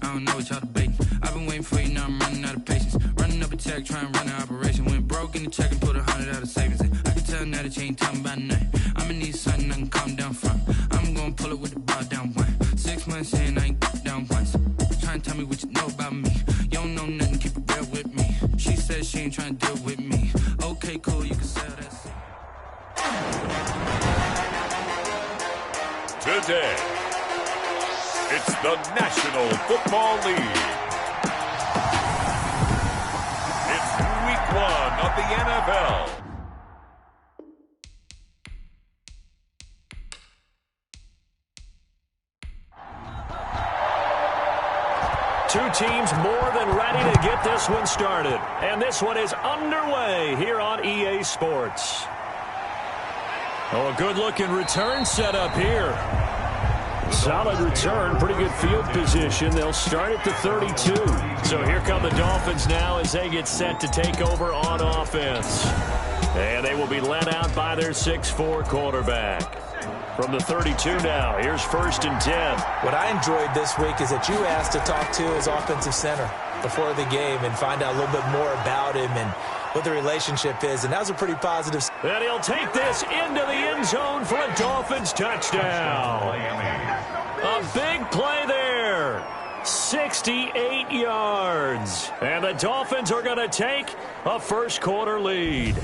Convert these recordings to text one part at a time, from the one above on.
I don't know what y'all debating. I've been waiting for you, now I'm running out of patience. Running up a check, trying to run an operation. Went broke in the check and put 100 out of savings in. I can tell now that you ain't talking about nothing. I'ma need something I can calm down from. I'm gonna pull it with the bar down one. 6 months in, I ain't down once. Trying to tell me what you know about me. You don't know nothing, keep it real with me. She says she ain't trying to deal with me. Okay, cool, you can sell that shit. Today, it's the National Football League. It's week 1 of the NFL. Two teams more than ready to get this one started. And this one is underway here on EA Sports. Oh, a good-looking return set up here. Solid return, pretty good field position. They'll start at the 32. So here come the Dolphins now as they get set to take over on offense. And they will be led out by their 6'4" quarterback. From the 32 now, here's 1st and 10. What I enjoyed this week is that you asked to talk to his offensive center before the game and find out a little bit more about him and what the relationship is, and that was a pretty positive. And he'll take this into the end zone for a Dolphins touchdown. A big play there. 68 yards. And the Dolphins are going to take a first-quarter lead.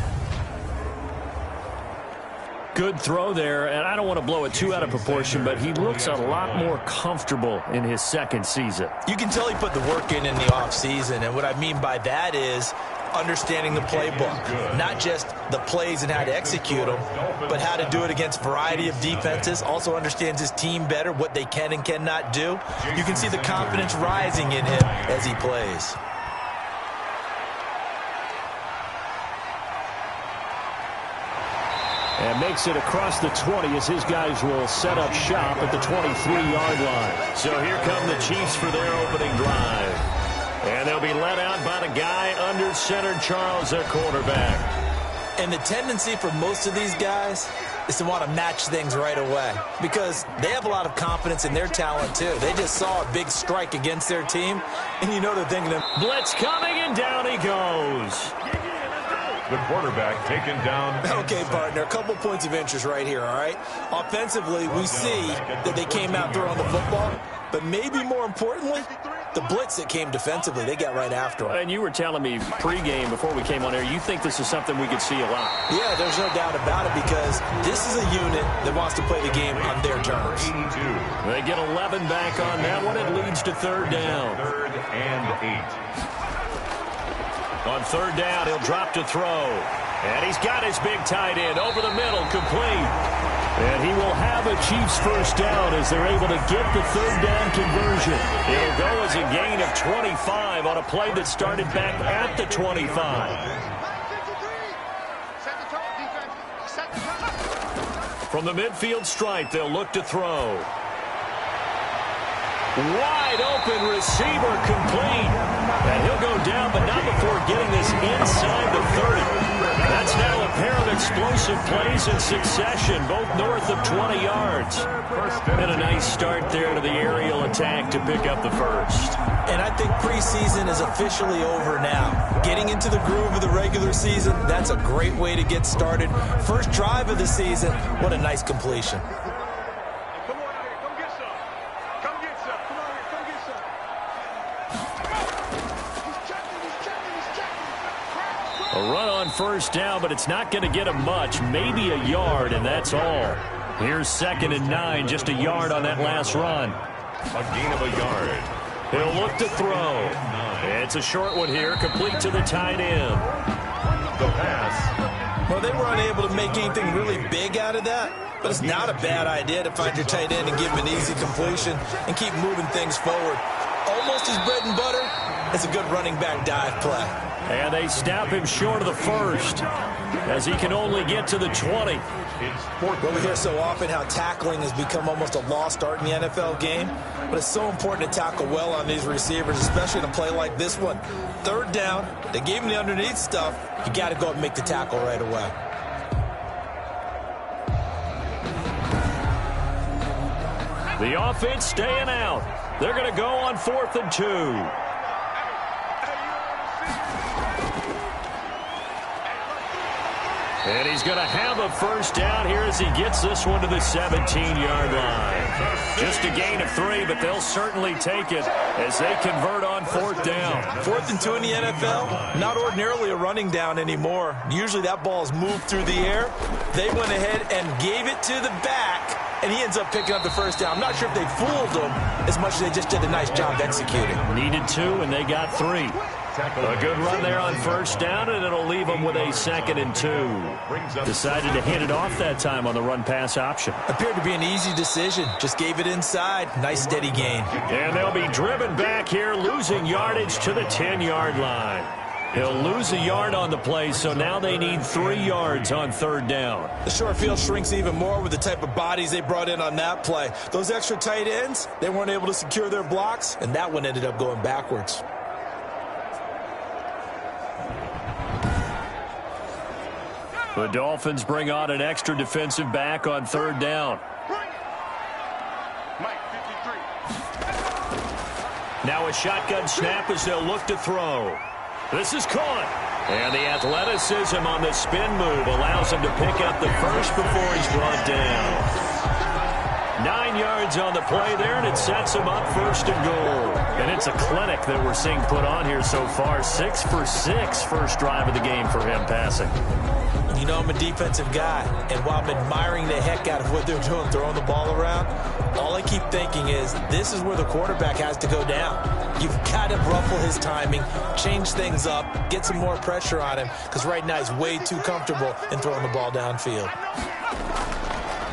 Good throw there, and I don't want to blow it too out of proportion, but he looks a lot more comfortable in his second season. You can tell he put the work in the offseason, and what I mean by that is understanding the playbook, not just the plays and how to execute them, but how to do it against a variety of defenses. Also understands his team better, what they can and cannot do. You can see the confidence rising in him as he plays. And makes it across the 20 as his guys will set up shop at the 23-yard line. So here come the Chiefs for their opening drive. And they'll be led out by the guy under center, Charles, their quarterback. And the tendency for most of these guys is to want to match things right away because they have a lot of confidence in their talent, too. They just saw a big strike against their team, and you know they're thinking of blitz coming, and down he goes. The quarterback taken down. Okay, partner, a couple points of interest right here, all right? Offensively, we see that they came out throwing the football, but maybe more importantly, the blitz that came defensively, they got right after him. And you were telling me pregame before we came on air, you think this is something we could see a lot. Yeah, there's no doubt about it because this is a unit that wants to play the game on their terms. They get 11 back on that one. It leads to 3rd down. 3rd and 8. On 3rd down, he'll drop to throw. And he's got his big tight end over the middle, complete. And he will have a Chiefs first down as they're able to get the 3rd down conversion. It'll go as a gain of 25 on a play that started back at the 25. From the midfield stripe, they'll look to throw. Wide open receiver, complete. And he'll go down, but not before getting this inside the 30. That's now a pair of explosive plays in succession, both north of 20 yards. And a nice start there to the aerial attack to pick up the first. And I think preseason is officially over now. Getting into the groove of the regular season, that's a great way to get started. First drive of the season, what a nice completion. A run on first down, but it's not going to get him much. Maybe a yard, and that's all. Here's 2nd and 9, just a yard on that last run. A gain of a yard. He'll look to throw. It's a short one here, complete to the tight end. The pass. Well, they were unable to make anything really big out of that, but it's not a bad idea to find your tight end and give him an easy completion and keep moving things forward. Almost his bread and butter. It's a good running back dive play. And they snap him short of the first as he can only get to the 20. Well, we hear so often how tackling has become almost a lost art in the NFL game, but it's so important to tackle well on these receivers, especially in a play like this one. 3rd down, they gave him the underneath stuff. You got to go up and make the tackle right away. The offense staying out. They're going to go on 4th and 2. And he's going to have a first down here as he gets this one to the 17-yard line. Just a gain of 3, but they'll certainly take it as they convert on 4th down. 4th and 2 in the NFL, not ordinarily a running down anymore. Usually that ball is moved through the air. They went ahead and gave it to the back, and he ends up picking up the first down. I'm not sure if they fooled him as much as they just did a nice job executing. Needed 2, and they got 3. A good run there on first down, and it'll leave them with a 2nd and 2. Decided to hand it off that time on the run-pass option. Appeared to be an easy decision. Just gave it inside. Nice steady gain. And they'll be driven back here, losing yardage to the 10-yard line. He'll lose a yard on the play, so now they need 3 yards on 3rd down. The short field shrinks even more with the type of bodies they brought in on that play. Those extra tight ends, they weren't able to secure their blocks, and that one ended up going backwards. The Dolphins bring on an extra defensive back on 3rd down. Now a shotgun snap as they'll look to throw. This is caught. And the athleticism on the spin move allows him to pick up the first before he's brought down. 9 yards on the play there, and it sets him up 1st and goal. And it's a clinic that we're seeing put on here so far. 6 for 6 first drive of the game for him passing. You know I'm a defensive guy, and while I'm admiring the heck out of what they're doing, throwing the ball around, all I keep thinking is this is where the quarterback has to go down. You've got to ruffle his timing, change things up, get some more pressure on him, because right now he's way too comfortable in throwing the ball downfield.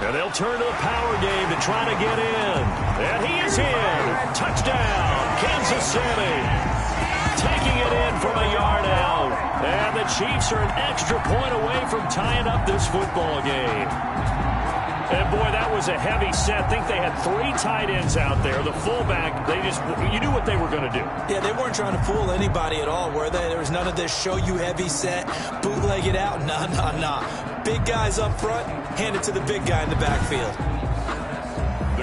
And they'll turn to the power game to try to get in. And he is in. Touchdown, Kansas City. Taking it in from a yard out. And the Chiefs are an extra point away from tying up this football game. And, boy, that was a heavy set. I think they had 3 tight ends out there. The fullback, you knew what they were going to do. Yeah, they weren't trying to fool anybody at all, were they? There was none of this show you heavy set, bootleg it out. Nah. Big guys up front, hand it to the big guy in the backfield.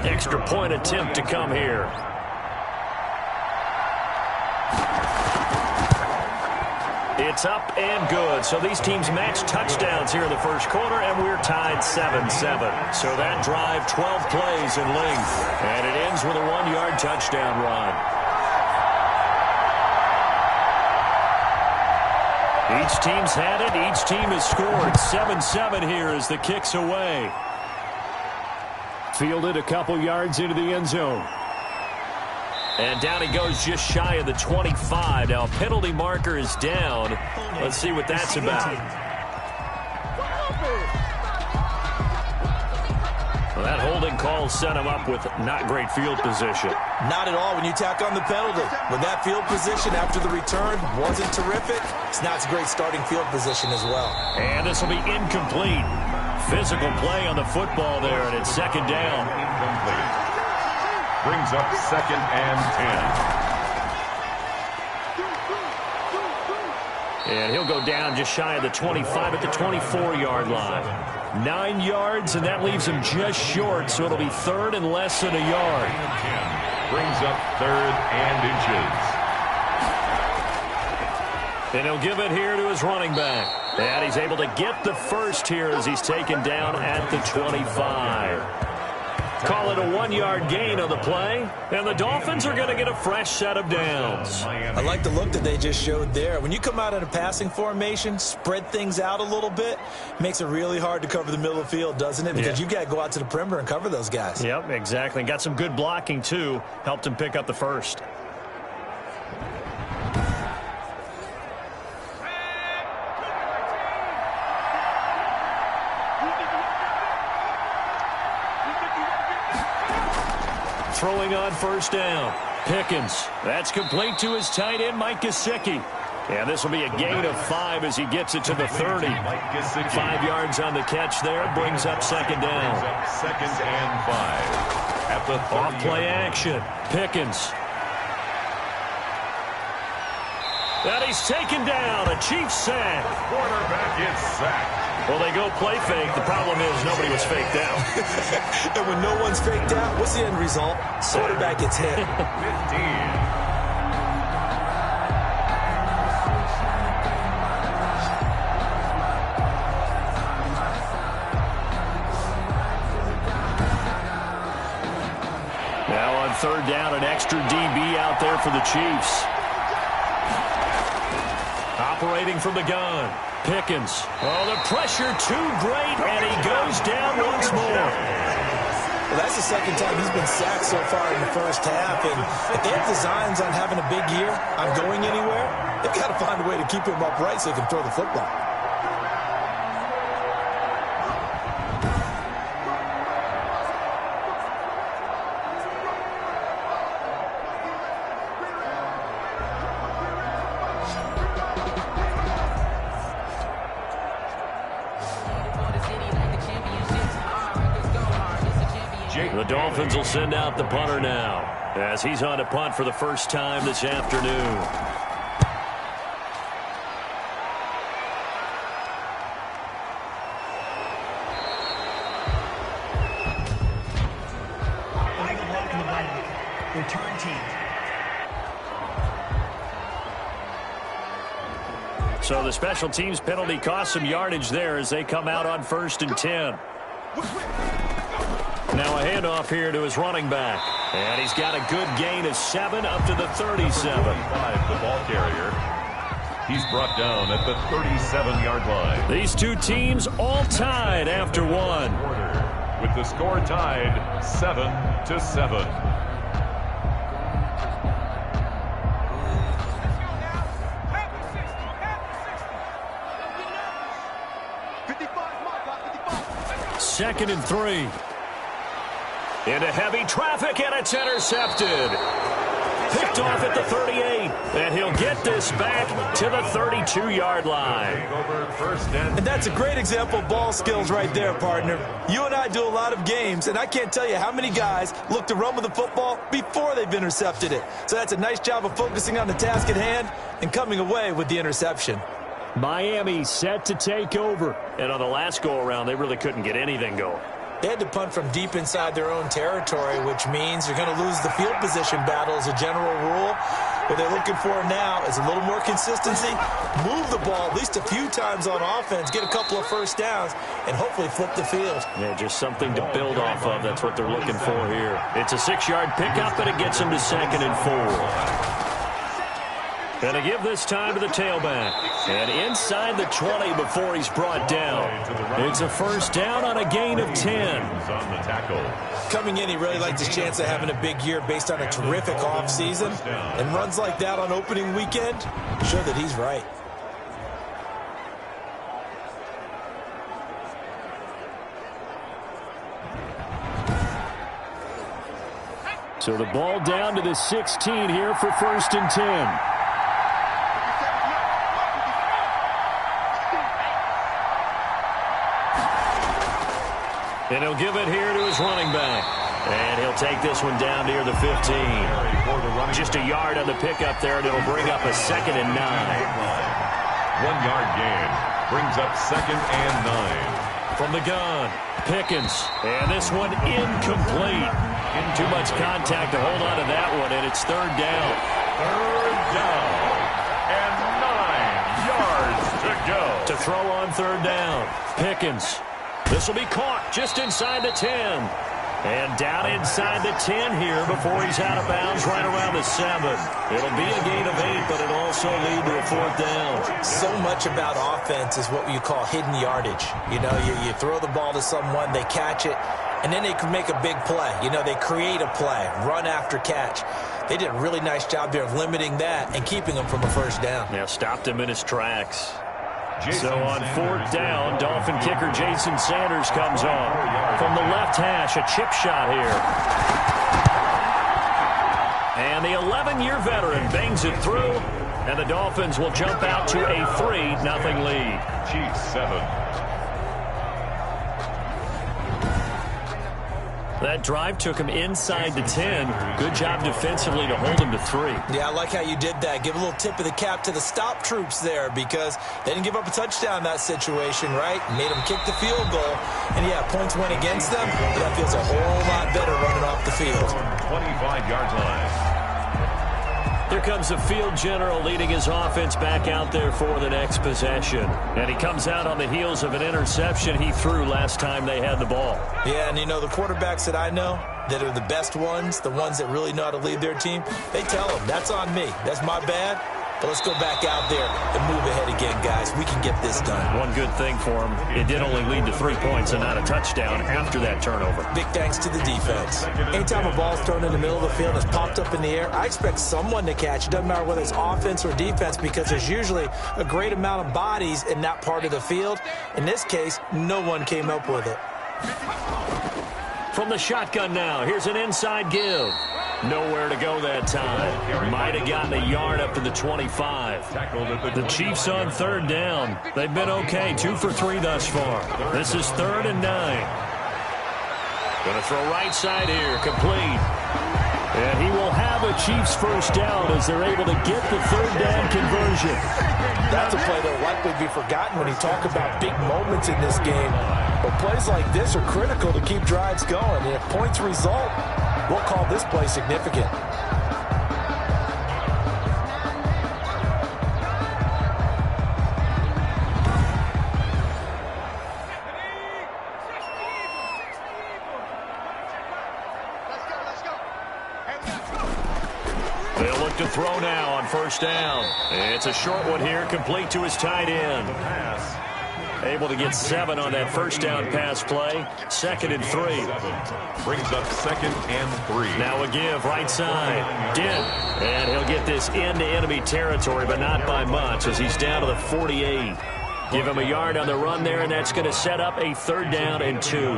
Extra point attempt to come here. It's up and good. So these teams match touchdowns here in the first quarter, and we're tied 7-7. So that drive, 12 plays in length. And it ends with a 1-yard touchdown run. Each team's had it. Each team has scored. 7-7 here as the kick's away. Fielded a couple yards into the end zone. And down he goes just shy of the 25. Now a penalty marker is down. Let's see what that's about. Well, that holding call set him up with not great field position. Not at all when you tack on the penalty. When that field position after the return wasn't terrific, it's not a great starting field position as well. And this will be incomplete. Physical play on the football there, and it's 2nd down. Incomplete. Brings up 2nd and 10. And he'll go down just shy of the 25 at the 24-yard line. 9 yards, and that leaves him just short, so it'll be 3rd and less than a yard. Brings up 3rd and inches. And he'll give it here to his running back. And he's able to get the first here as he's taken down at the 25. Call it a 1-yard gain on the play, and the Dolphins are going to get a fresh set of downs. I like the look that they just showed there. When you come out in a passing formation, spread things out a little bit, makes it really hard to cover the middle of the field, doesn't it? Because you've got to go out to the perimeter and cover those guys. Yep, exactly. Got some good blocking, too. Helped him pick up the first. Throwing on first down. Pickens. That's complete to his tight end, Mike Gesicki. And this will be a gain of 5 as he gets it to the 30. 5 yards on the catch there. Brings up 2nd down. 2nd and 5. At the 30. Off play action. Pickens. And he's taken down. A Chiefs sack. Quarterback is sacked. Well, they go play fake. The problem is nobody was faked out. And when no one's faked out, what's the end result? Quarterback gets hit. 15. Third down, an extra DB out there for the Chiefs. Operating from the gun, Pickens. Oh, the pressure too great, and he goes down once more. Well, that's the second time he's been sacked so far in the first half, and if they have designs on having a big year, on going anywhere, they've got to find a way to keep him upright so he can throw the football. The Dolphins will send out the punter now as he's on to punt for the first time this afternoon. Return team. So the special teams penalty cost some yardage there as they come out on 1st and 10. Now a handoff here to his running back. And he's got a good gain of 7 up to the 37. 25, the ball carrier. He's brought down at the 37-yard line. These two teams all tied after one. With the score tied 7-7. Second and 3. Into heavy traffic, and it's intercepted. Picked off at the 38, and he'll get this back to the 32-yard line. And that's a great example of ball skills right there, partner. You and I do a lot of games, and I can't tell you how many guys look to run with the football before they've intercepted it. So that's a nice job of focusing on the task at hand and coming away with the interception. Miami set to take over. And on the last go-around, they really couldn't get anything going. They had to punt from deep inside their own territory, which means you're going to lose the field position battle as a general rule. What they're looking for now is a little more consistency, move the ball at least a few times on offense, get a couple of first downs, and hopefully flip the field. Yeah, just something to build off of. That's what they're looking for here. It's a 6-yard pickup, and it gets them to 2nd and 4. And to give this time to the tailback. And inside the 20 before he's brought down. It's a first down on a gain of 10. On the tackle. Coming in, he really likes his chance of having a big year based on a terrific offseason. And runs like that on opening weekend show that he's right. So the ball down to the 16 here for 1st and 10. And he'll give it here to his running back. And he'll take this one down near the 15. Just a yard on the pickup there, and it'll bring up a 2nd and 9. 1-yard gain brings up 2nd and 9. From the gun, Pickens. And this one incomplete. Too much contact to hold on to that one, and it's 3rd down. 3rd down. And 9 yards to go. To throw on 3rd down, Pickens. This will be caught just inside the 10. And down inside the 10 here before he's out of bounds right around the 7. It'll be a gain of 8, but it'll also lead to a 4th down. So much about offense is what you call hidden yardage. You know, you throw the ball to someone, they catch it, and then they can make a big play. You know, they create a play, run after catch. They did a really nice job there of limiting that and keeping him from a first down. Yeah, stopped him in his tracks. So on 4th down, Dolphin kicker Jason Sanders comes on. From the left hash, a chip shot here. And the 11-year veteran bangs it through, and the Dolphins will jump out to a 3-0 lead. Chiefs 7. That drive took him inside the 10. Good job defensively to hold him to 3. Yeah, I like how you did that. Give a little tip of the cap to the stop troops there because they didn't give up a touchdown in that situation, right? Made them kick the field goal. And, yeah, points went against them. But that feels a whole lot better running off the field. 25-yard line. Here comes the field general leading his offense back out there for the next possession. And he comes out on the heels of an interception he threw last time they had the ball. Yeah, and you know, the quarterbacks that I know that are the best ones, the ones that really know how to lead their team, they tell them, that's on me. That's my bad. But let's go back out there and move ahead again, guys. We can get this done. One good thing for him, it did only lead to 3 points and not a touchdown after that turnover. Big thanks to the defense. Anytime a ball's thrown in the middle of the field and it's popped up in the air, I expect someone to catch. It doesn't matter whether it's offense or defense because there's usually a great amount of bodies in that part of the field. In this case, no one came up with it. From the shotgun now, here's an inside give. Nowhere to go that time. Might have gotten a yard up to the 25. The Chiefs on 3rd down. They've been okay, 2 for 3 thus far. This is 3rd and 9. Gonna throw right side here, complete. And he will have a Chiefs first down as they're able to get the 3rd down conversion. That's a play that will likely be forgotten when you talk about big moments in this game. But plays like this are critical to keep drives going. And if points result, we'll call this play significant. They'll look to throw now on 1st down. It's a short one here, complete to his tight end. Able to get 7 on that 1st down pass play. 2nd and 3. Brings up 2nd and 3. Now a give, right side. And he'll get this into enemy territory, but not by much as he's down to the 48. Give him a yard on the run there, and that's going to set up a 3rd down and 2.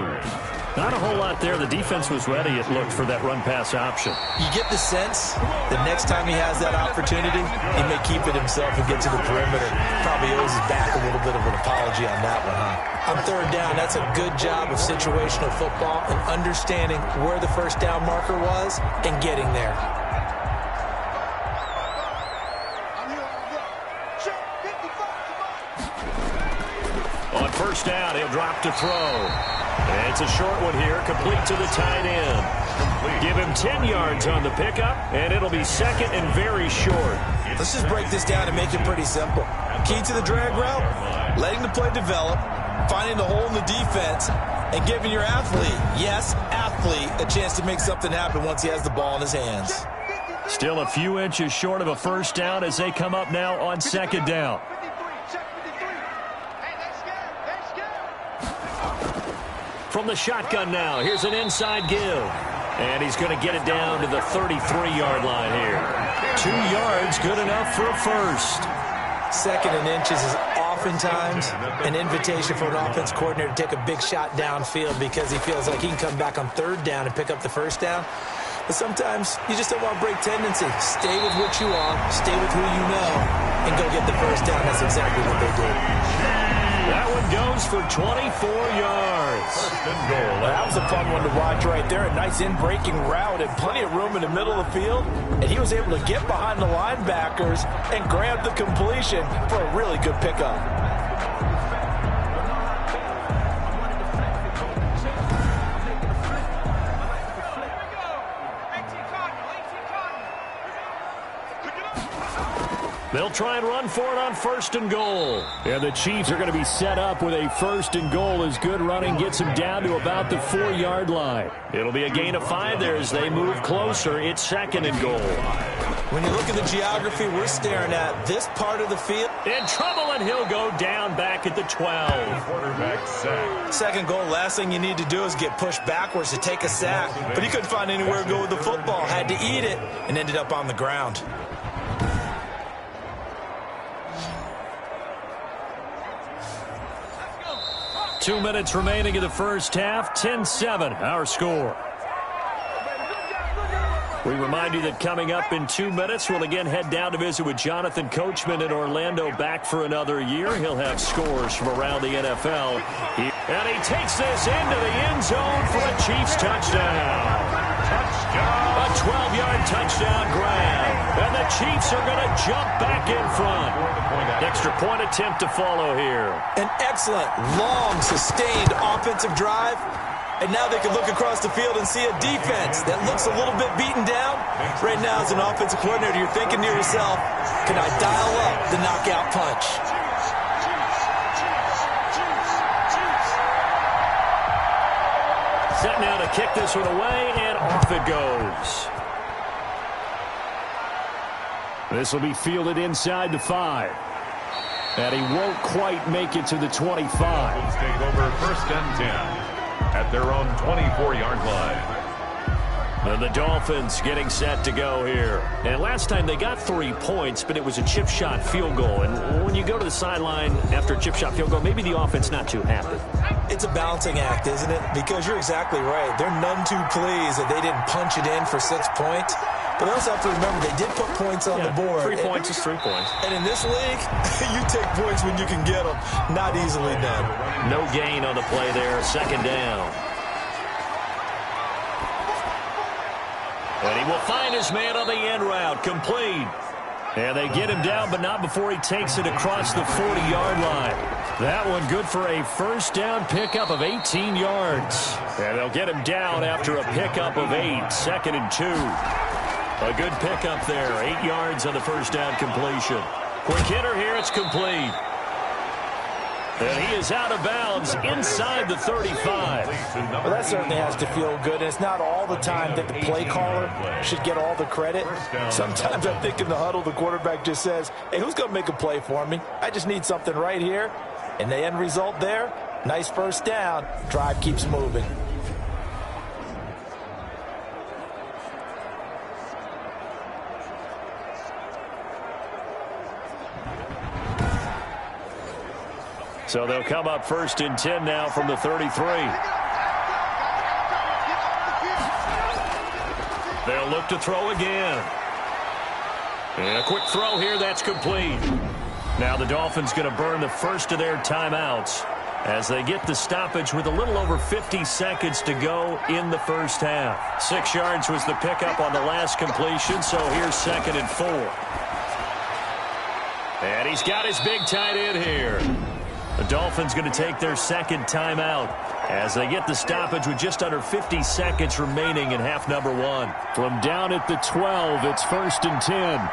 Not a whole lot there. The defense was ready, it looked, for that run-pass option. You get the sense that next time he has that opportunity, he may keep it himself and get to the perimeter. Probably owes his back a little bit of an apology on that one, huh? On 3rd down, that's a good job of situational football and understanding where the 1st down marker was and getting there. On 1st down, he'll drop to throw. And it's a short one here, complete to the tight end. Give him 10 yards on the pickup, and it'll be 2nd and very short. Let's just break this down and make it pretty simple. Key to the drag route, letting the play develop, finding the hole in the defense, and giving your athlete, yes, athlete, a chance to make something happen once he has the ball in his hands. Still a few inches short of a 1st down as they come up now on 2nd down. From the shotgun now, here's an inside give. And he's going to get it down to the 33-yard line here. 2 yards, good enough for a first. 2nd and inches is oftentimes an invitation for an offense coordinator to take a big shot downfield because he feels like he can come back on 3rd down and pick up the 1st down. But sometimes you just don't want to break tendency. Stay with what you are, stay with who you know, and go get the 1st down. That's exactly what they did. That one goes for 24 yards. Well, that was a fun one to watch right there. A nice in-breaking route and plenty of room in the middle of the field. And he was able to get behind the linebackers and grab the completion for a really good pickup. They'll try and run for it on 1st and goal. And the Chiefs are going to be set up with a 1st and goal as good running gets them down to about the 4-yard line. It'll be a gain of 5 there as they move closer. It's 2nd and goal. When you look at the geography we're staring at, this part of the field. In trouble, and he'll go down back at the 12. Quarterback sack. 2nd goal, last thing you need to do is get pushed backwards to take a sack. But he couldn't find anywhere to go with the football. Had to eat it and ended up on the ground. Two minutes remaining in the first half. 10-7, our score. We remind you that coming up in 2 minutes, we'll again head down to visit with Jonathan Coachman in Orlando, back for another year. He'll have scores from around the NFL. And he takes this into the end zone for a Chiefs touchdown. A 12-yard touchdown grab. And the Chiefs are going to jump back in front. Extra point attempt to follow here. An excellent, long, sustained offensive drive. And now they can look across the field and see a defense that looks a little bit beaten down. Right now, as an offensive coordinator, you're thinking to yourself, can I dial up the knockout punch? Set now to kick this one away, and off it goes. This will be fielded inside the 5. And he won't quite make it to the 25. Let's take over 1st and 10 at their own 24-yard line. And the Dolphins getting set to go here. And last time they got 3 points, but it was a chip shot field goal. And when you go to the sideline after a chip shot field goal, maybe the offense not too happy. It's a balancing act, isn't it? Because you're exactly right. They're none too pleased that they didn't punch it in for 6 points. But they also have to remember they did put points on the board. 3 points is 3 points. And in this league, you take points when you can get them. Not easily done. No gain on the play there. 2nd down. And he will find his man on the end route. Complete. And they get him down, but not before he takes it across the 40-yard line. That one good for a 1st down pickup of 18 yards. And they'll get him down after a pickup of 8. 2nd and 2. A good pickup there. 8 yards on the 1st down completion. Quick hitter here. It's complete. And he is out of bounds inside the 35. Well, that certainly has to feel good. And it's not all the time that the play caller should get all the credit. Sometimes I think in the huddle, the quarterback just says, hey, who's going to make a play for me? I just need something right here. And the end result there, nice 1st down. Drive keeps moving. So they'll come up 1st and 10 now from the 33. They'll look to throw again. And a quick throw here, that's complete. Now the Dolphins going to burn the first of their timeouts as they get the stoppage with a little over 50 seconds to go in the 1st half. 6 yards was the pickup on the last completion, so here's 2nd and 4. And he's got his big tight end here. The Dolphins going to take their 2nd timeout as they get the stoppage with just under 50 seconds remaining in half number 1. From down at the 12, it's 1st and 10.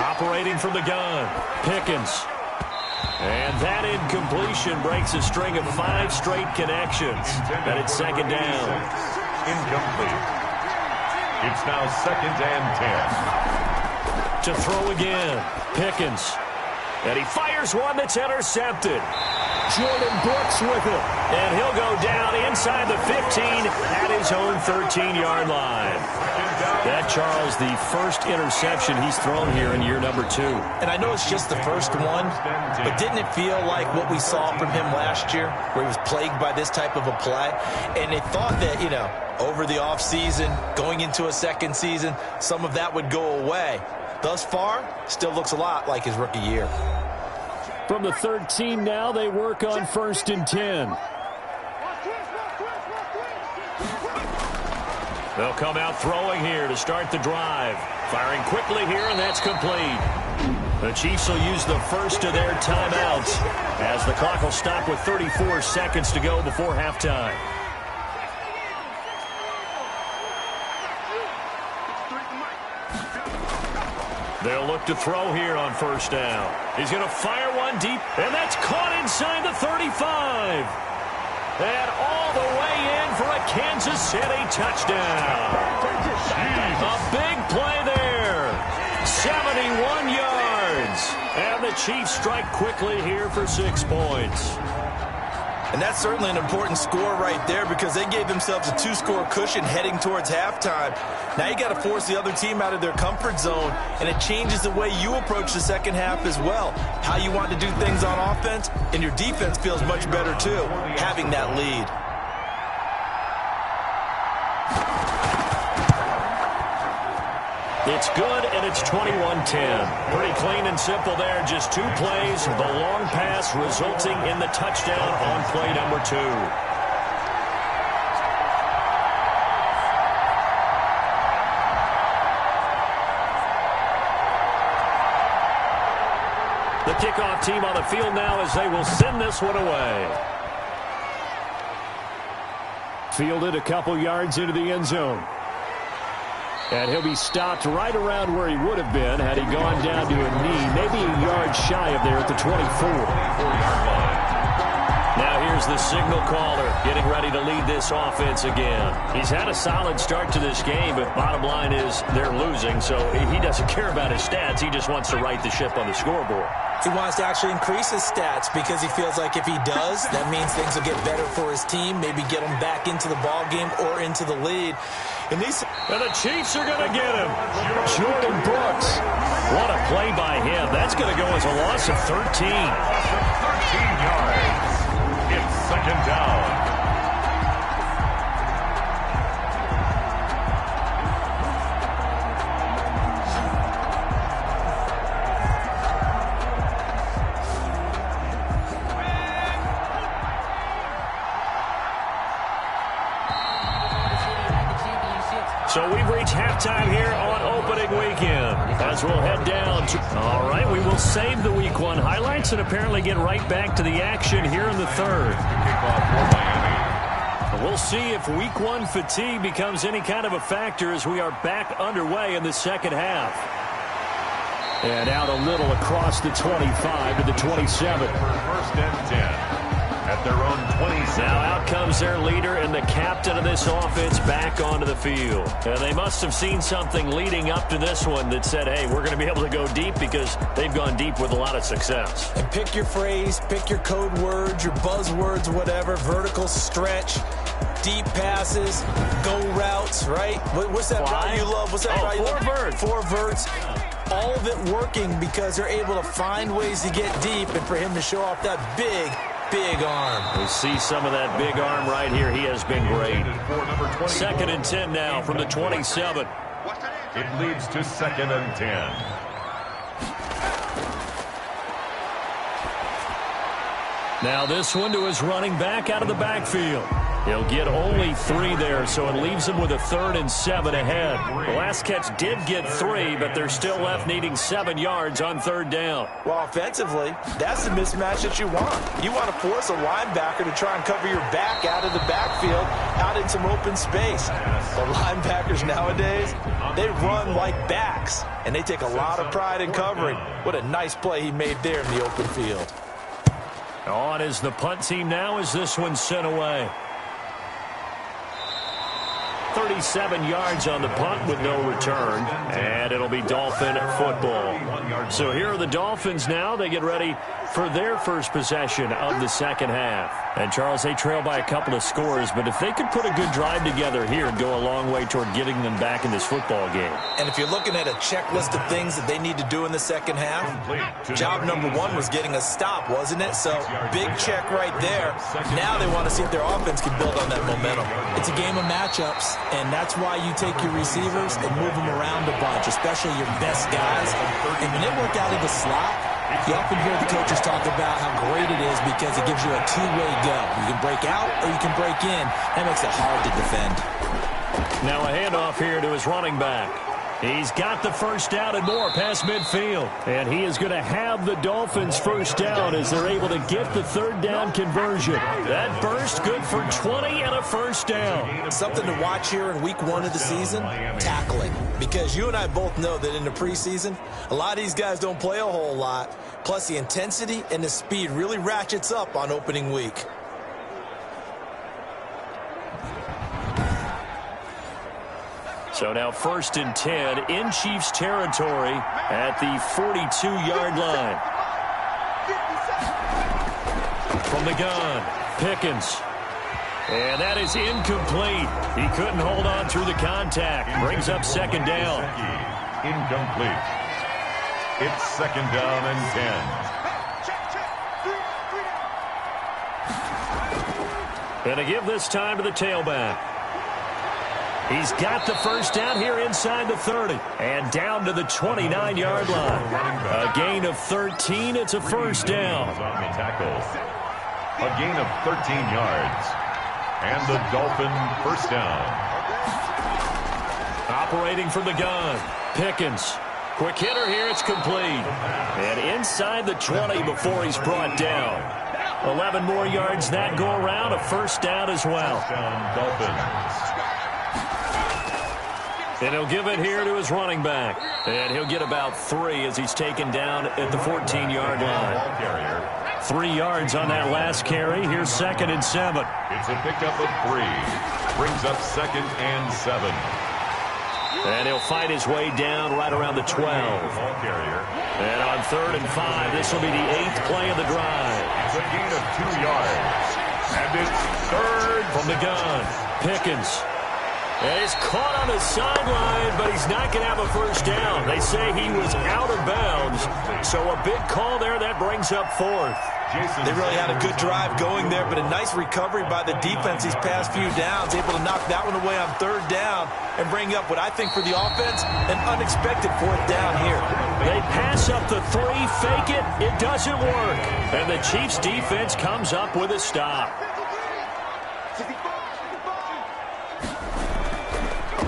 Operating from the gun, Pickens. And that incompletion breaks a string of 5 straight connections. And it's 2nd down. Incomplete. It's now 2nd and 10. To throw again, Pickens. And he fires one that's intercepted. Jordan Brooks with it. And he'll go down inside the 15 at his own 13-yard line. That, Charles, the first interception he's thrown here in year number 2. And I know it's just the first one, but didn't it feel like what we saw from him last year, where he was plagued by this type of a play? And they thought that, you know, over the offseason, going into a 2nd season, some of that would go away. Thus far, still looks a lot like his rookie year. From the 13 now, they work on 1st and 10. They'll come out throwing here to start the drive. Firing quickly here, and that's complete. The Chiefs will use the first of their timeouts as the clock will stop with 34 seconds to go before halftime. They'll look to throw here on 1st down. He's going to fire one deep, and that's caught inside the 35. And all the way in for a Kansas City touchdown. A big play there. 71 yards. And the Chiefs strike quickly here for 6 points. And that's certainly an important score right there because they gave themselves a 2-score cushion heading towards halftime. Now you got to force the other team out of their comfort zone, and it changes the way you approach the 2nd half as well. How you want to do things on offense, and your defense feels much better too, having that lead. It's good, and it's 21-10. Pretty clean and simple there. Just 2 plays. The long pass resulting in the touchdown on play number 2. The kickoff team on the field now as they will send this one away. Fielded a couple yards into the end zone. And he'll be stopped right around where he would have been had he gone down to a knee, maybe a yard shy of there at the 24. Now here's the signal caller getting ready to lead this offense again. He's had a solid start to this game, but bottom line is they're losing, so he doesn't care about his stats. He just wants to right the ship on the scoreboard. He wants to actually increase his stats because he feels like if he does, that means things will get better for his team, maybe get him back into the ball game or into the lead. And the Chiefs are going to get him. Jordan Brooks. What a play by him. That's going to go as a loss of 13. 13 yards. It's second down. So we've reached halftime here on opening weekend as we'll head down to... All right, we will save the Week 1 highlights and apparently get right back to the action here in the third. We'll see if Week 1 fatigue becomes any kind of a factor as we are back underway in the second half. And out a little across the 25 to the 27. First and 10. At their own 27. Now out comes their leader and the captain of this offense back onto the field. And they must have seen something leading up to this one that said, hey, we're going to be able to go deep because they've gone deep with a lot of success. And pick your phrase, pick your code words, your buzzwords, whatever, vertical stretch, deep passes, go routes, right? What's that route you love? What's that route you love? 4 verts. 4 verts. All of it working because they're able to find ways to get deep and for him to show off that big arm. We see some of that big arm right here. He has been great. Second and 10 now from the 27. It leads to second and 10. Now this one to his running back out of the backfield. He'll get only 3 there, so it leaves him with a 3rd and 7 ahead. The last catch did get 3, but they're still left needing 7 yards on 3rd down. Well, offensively, that's the mismatch that you want. You want to force a linebacker to try and cover your back out of the backfield, out in some open space. The linebackers nowadays, they run like backs, and they take a lot of pride in covering. What a nice play he made there in the open field. On is the punt team now as this one's sent away. 37 yards on the punt with no return, and it'll be Dolphin football. So here are the Dolphins now. They get ready for their first possession of the second half. And, Charles, they trail by a couple of scores, but if they could put a good drive together here, it'd go a long way toward getting them back in this football game. And if you're looking at a checklist of things that they need to do in the second half, job number 1 was getting a stop, wasn't it? So big check right there. Now they want to see if their offense can build on that momentum. It's a game of matchups, and that's why you take your receivers and move them around a bunch, especially your best guys. And when they work out of the slot, you often hear the coaches talk about how great it is because it gives you a two-way go. You can break out or you can break in. That makes it hard to defend. Now a handoff here to his running back. He's got the first down and more past midfield. And he is going to have the Dolphins first down as they're able to get the 3rd down conversion. That burst good for 20 and a first down. Something to watch here in week 1 of the season, tackling. Because you and I both know that in the preseason, a lot of these guys don't play a whole lot. Plus the intensity and the speed really ratchets up on opening week. So now 1st and 10 in Chiefs territory at the 42-yard line. From the gun, Pickens. And that is incomplete. He couldn't hold on through the contact. Brings up 2nd down. Incomplete. It's 2nd down and 10. And to give this time to the tailback. He's got the first down here inside the 30 and down to the 29-yard line. A gain of 13. It's a first down. A gain of 13 yards. And the Dolphin first down. Operating from the gun, Pickens. Quick hitter here, it's complete. And inside the 20 before he's brought down. 11 more yards that go around, a first down as well. And he'll give it here to his running back. And he'll get about 3 as he's taken down at the 14-yard line. 3 yards on that last carry. Here's 2nd and 7. It's a pickup of 3. Brings up 2nd and 7. And he'll fight his way down right around the 12. And on 3rd and 5, this will be the 8th play of the drive. It's a gain of 2 yards. And it's 3rd from the gun. Pickens. And he's caught on the sideline, but he's not going to have a first down. They say he was out of bounds. So a big call there that brings up 4th. They really had a good drive going there, but a nice recovery by the defense these past few downs, able to knock that one away on 3rd down and bring up what I think for the offense, an unexpected 4th down here. They pass up the 3, fake it, it doesn't work. And the Chiefs defense comes up with a stop.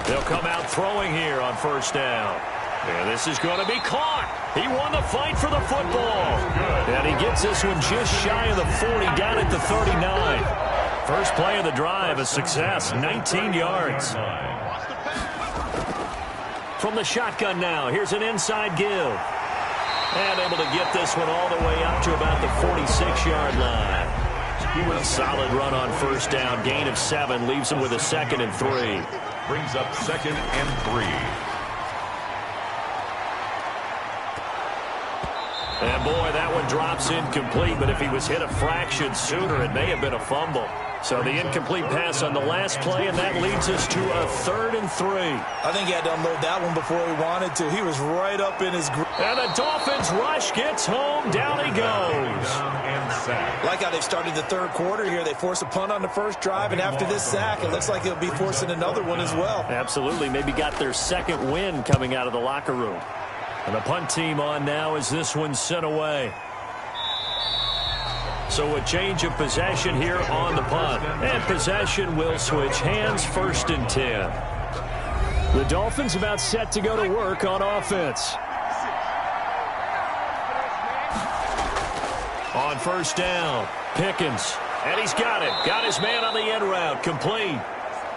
They'll come out throwing here on first down. And this is going to be caught. He won the fight for the football. And he gets this one just shy of the 40, down at the 39. First play of the drive, a success, 19 yards. From the shotgun now, here's an inside give. And able to get this one all the way up to about the 46-yard line. A solid run on first down, gain of 7, leaves him with a 2nd and 3. Brings up 2nd and 3. And boy, that one drops incomplete, but if he was hit a fraction sooner, it may have been a fumble. So the incomplete pass on the last play, and that leads us to a 3rd and 3. I think he had to unload that one before he wanted to. He was right up in his grip. And the Dolphins rush gets home. Down he goes. Like how they've started the 3rd quarter here. They force a punt on the first drive, and after this sack, it looks like they'll be forcing another one as well. Absolutely. Maybe got their 2nd win coming out of the locker room. And the punt team on now as this one's sent away. So a change of possession here on the punt. And possession will switch hands, 1st and 10. The Dolphins about set to go to work on offense. On first down, Pickens. And he's got it. Got his man on the end route. Complete.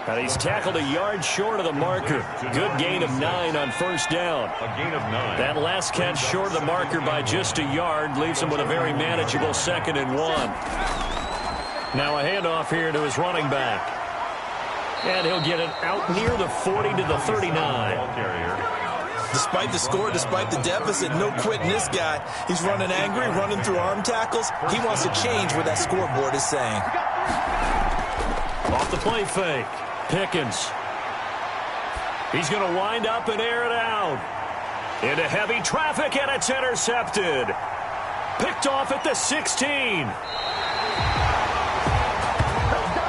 And he's tackled a yard short of the marker. Good gain of 9 on first down. A gain of 9. That last catch short of the marker by just a yard leaves him with a very manageable 2nd and 1. Now a handoff here to his running back. And he'll get it out near the 40 to the 39. Despite the score, despite the deficit, no quitting this guy. He's running angry, running through arm tackles. He wants to change what that scoreboard is saying. Off the play fake. Pickens. He's going to wind up and air it out. Into heavy traffic, and it's intercepted. Picked off at the 16.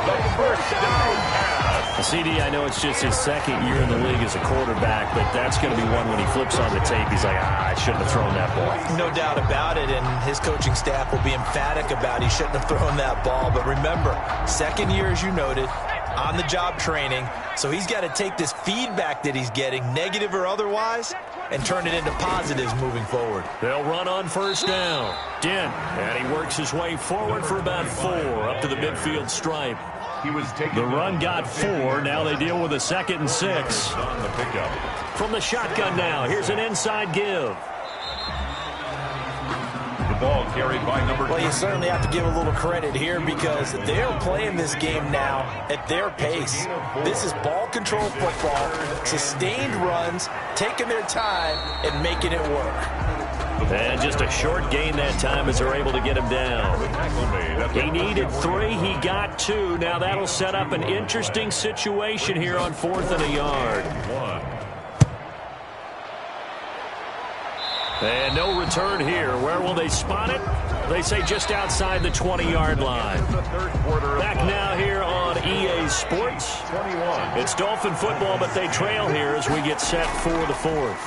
The first down pass. CD, I know it's just his 2nd year in the league as a quarterback, but that's going to be one when he flips on the tape. He's like, I shouldn't have thrown that ball. No doubt about it, and his coaching staff will be emphatic about he shouldn't have thrown that ball. But remember, 2nd year, as you noted, on-the-job training. So he's got to take this feedback that he's getting, negative or otherwise, and turn it into positives moving forward. They'll run on first down. Dent, and he works his way forward for about 4 up to the midfield stripe. The run got 4. Now they deal with a 2nd and 6. On the pickup. From the shotgun now, here's an inside give. The ball carried by number 2. Well, you certainly have to give a little credit here because they're playing this game now at their pace. This is ball control football, sustained runs, taking their time, and making it work. And just a short gain that time as they're able to get him down. He needed 3. He got 2. Now that'll set up an interesting situation here on 4th and a yard. And no return here. Where will they spot it? They say just outside the 20-yard line. Back now here on EA Sports. It's Dolphin football, but they trail here as we get set for the fourth.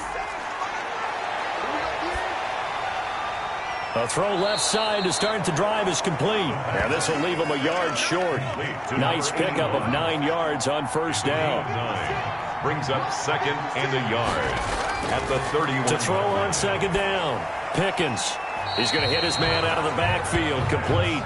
A throw left side to start the drive is complete. And this will leave them a yard short. Nice pickup of 9 yards on first down. Brings up 2nd and a yard at the 31. To throw on 2nd down. Pickens. He's going to hit his man out of the backfield. Complete.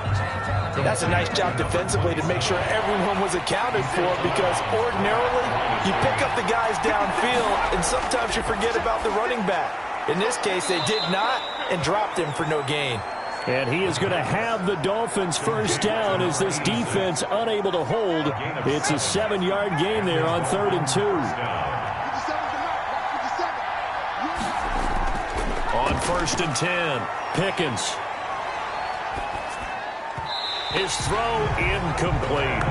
That's a nice job defensively to make sure everyone was accounted for, because ordinarily you pick up the guys downfield and sometimes you forget about the running back. In this case, they did not and dropped him for no gain. And he is going to have the Dolphins first down as this defense unable to hold. It's a 7-yard gain there on 3rd and 2. On 1st and 10, Pickens. His throw incomplete.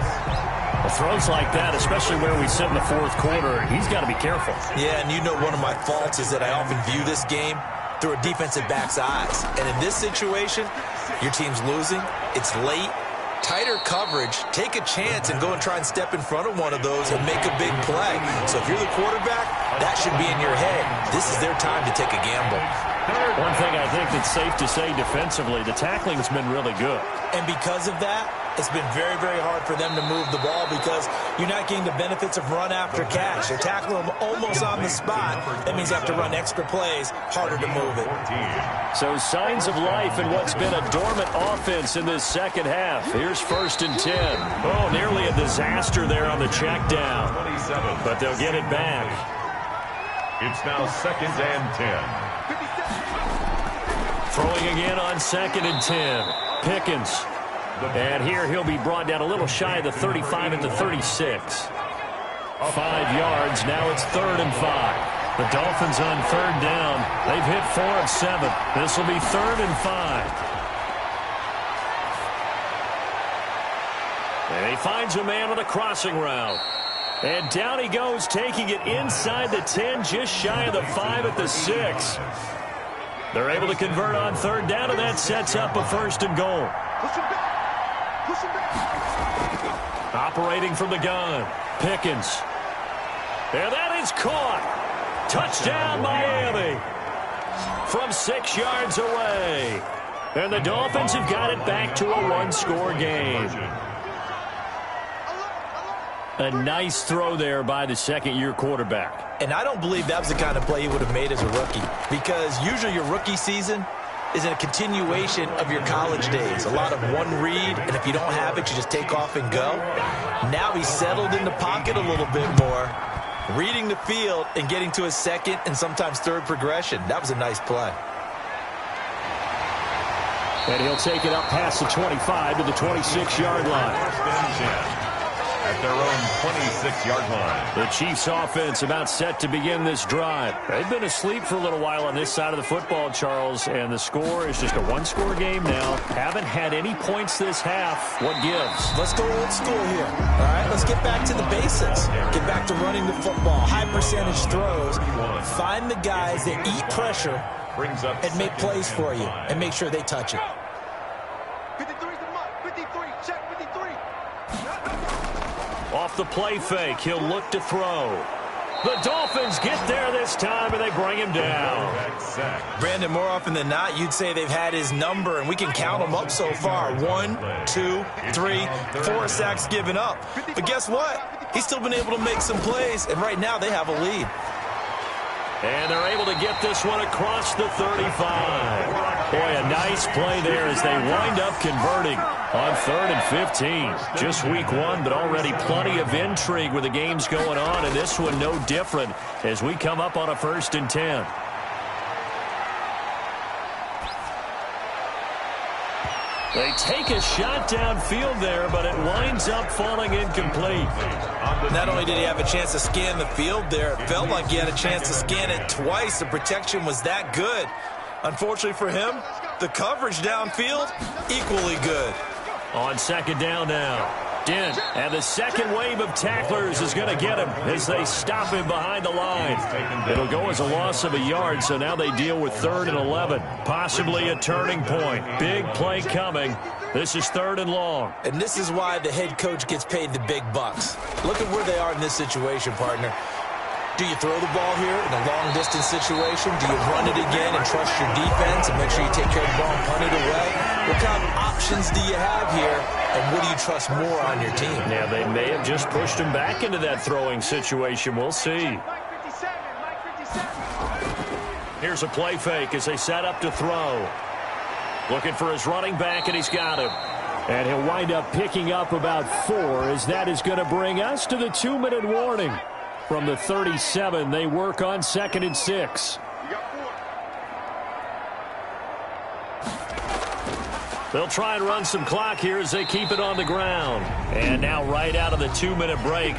Well, throws like that, especially where we sit in the 4th quarter, he's got to be careful. Yeah, and you know one of my faults is that I often view this game through a defensive back's eyes. And in this situation, your team's losing, it's late, tighter coverage, take a chance and go and try and step in front of one of those and make a big play. So if you're the quarterback, that should be in your head. This is their time to take a gamble. One thing I think that's safe to say defensively, the tackling's been really good. And because of that, it's been very, very hard for them to move the ball because you're not getting the benefits of run after catch. They're tackling them almost on the spot. That means you have to run extra plays, harder to move it. So signs of life in what's been a dormant offense in this second half. Here's 1st and 10. Oh, nearly a disaster there on the check down. But they'll get it back. It's now 2nd and 10. Throwing again on 2nd and 10. Pickens. And here he'll be brought down a little shy of the 35 at the 36. 5 yards. Now it's 3rd and 5. The Dolphins on 3rd down. They've hit 4 of 7. This will be 3rd and 5. And he finds a man on a crossing route. And down he goes, taking it inside the 10, just shy of the 5 at the 6. They're able to convert on 3rd down, and that sets up a 1st and goal. Operating from the gun, Pickens. And that is caught. Touchdown, Miami. From 6 yards away. And the Dolphins have got it back to a 1-score game. A nice throw there by the second-year quarterback. And I don't believe that was the kind of play he would have made as a rookie, because usually your rookie season is a continuation of your college days. A lot of one read, and if you don't have it, you just take off and go. Now he's settled in the pocket a little bit more, reading the field and getting to his 2nd and sometimes 3rd progression. That was a nice play. And he'll take it up past the 25 to the 26-yard line. At their own 26-yard line. The Chiefs offense about set to begin this drive. They've been asleep for a little while on this side of the football, Charles, and the score is just a 1-score game now. Haven't had any points this half. What gives? Let's go old school here. All right, let's get back to the basics. Get back to running the football, high percentage throws. Find the guys that eat pressure and make plays for you and make sure they touch it. 53's the mark. 53, check 53. Off the play fake, he'll look to throw. The Dolphins get there this time, and they bring him down. Brandon, more often than not, you'd say they've had his number, and we can count them up so far. 1, 2, 3, 4 sacks given up. But guess what? He's still been able to make some plays, and right now they have a lead. And they're able to get this one across the 35. Boy, a nice play there as they wind up converting on 3rd and 15. Just week 1, but already plenty of intrigue with the games going on, and this one no different as we come up on a 1st and 10. They take a shot downfield there, but it winds up falling incomplete. Not only did he have a chance to scan the field there, it felt like he had a chance to scan it twice. The protection was that good. Unfortunately for him, the coverage downfield, equally good. On 2nd down now, Dent, and the second wave of tacklers is going to get him as they stop him behind the line. It'll go as a loss of a yard, so now they deal with 3rd and 11. Possibly a turning point. Big play coming. This is 3rd and long. And this is why the head coach gets paid the big bucks. Look at where they are in this situation, partner. Do you throw the ball here in a long-distance situation? Do you run it again and trust your defense and make sure you take care of the ball and punt it away? What kind of options do you have here, and what do you trust more on your team? Yeah, they may have just pushed him back into that throwing situation. We'll see. Here's a play fake as they set up to throw. Looking for his running back, and he's got him. And he'll wind up picking up about 4, as that is going to bring us to the 2-minute warning. From the 37, they work on 2nd and 6. They'll try and run some clock here as they keep it on the ground. And now right out of the 2-minute break,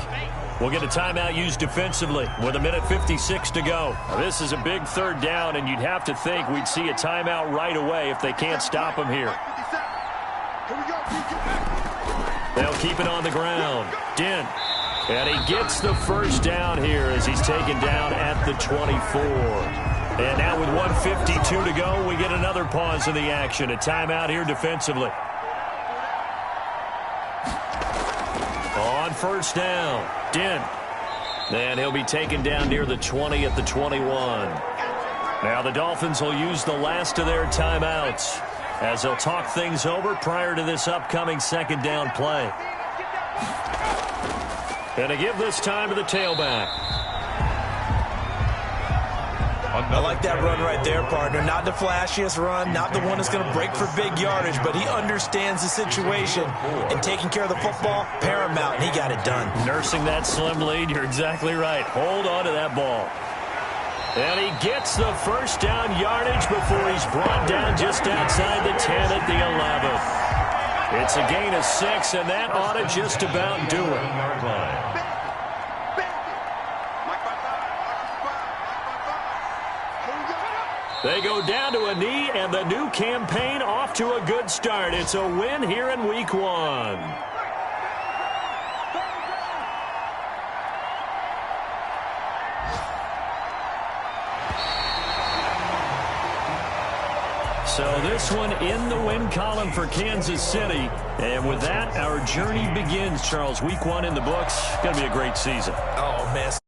we'll get a timeout used defensively with 1:56 to go. Now, this is a big 3rd down, and you'd have to think we'd see a timeout right away if they can't stop him here. They'll keep it on the ground. Dent. And he gets the 1st down here as he's taken down at the 24. And now with 1:52 to go, we get another pause in the action. A timeout here defensively. On 1st down, Dent. And he'll be taken down near the 20 at the 21. Now the Dolphins will use the last of their timeouts as they'll talk things over prior to this upcoming 2nd down play. And to give this time to the tailback. I like that run right there, partner. Not the flashiest run, not the one that's going to break for big yardage, but he understands the situation, and taking care of the football, paramount, and he got it done. Nursing that slim lead, you're exactly right. Hold on to that ball. And he gets the 1st down yardage before he's brought down just outside the 10 at the 11. It's a gain of 6, and that ought to just about do it. They go down to a knee, and the new campaign off to a good start. It's a win here in Week 1. So this one in the win column for Kansas City. And with that, our journey begins, Charles. Week 1 in the books. Going to be a great season. Oh, man.